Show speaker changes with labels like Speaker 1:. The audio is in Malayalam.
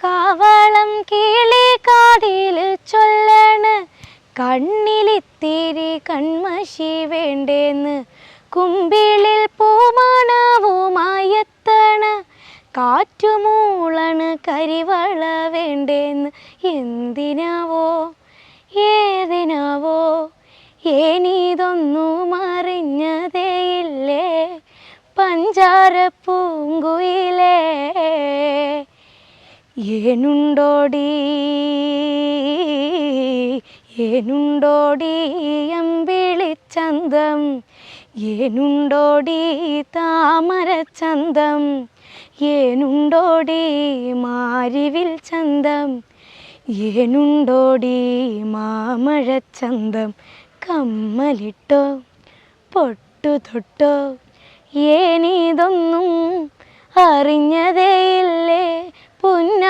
Speaker 1: കാവളം കിളി കാതിൽ ചൊല്ലണ്, കണ്ണിലിത്തിരി കൺമഷി വേണ്ടേന്ന്. കുമ്പിളിൽ പൂമണവുമായെത്തണ കാറ്റുമൂളണ്, കരിവള വേണ്ടേന്ന്. എന്തിനാവോ ഏതിനാവോ ഏനീതൊന്നും അറിഞ്ഞതേയില്ലേ പഞ്ചാര പൂങ്കുയിലേ. ഏനുണ്ടോടി ഏനുണ്ടോടി അമ്പിളിച്ചന്തം, ഏനുണ്ടോടി താമരച്ചന്തം, ഏനുണ്ടോടി മാരിവിൽ ചന്തം, ഏനുണ്ടോടി മാമഴച്ചന്തം. കമ്മലിട്ടോ പൊട്ടു തൊട്ടോ ഏനീതൊന്നും അറിഞ്ഞതേയില്ലേ പൊന്നാ.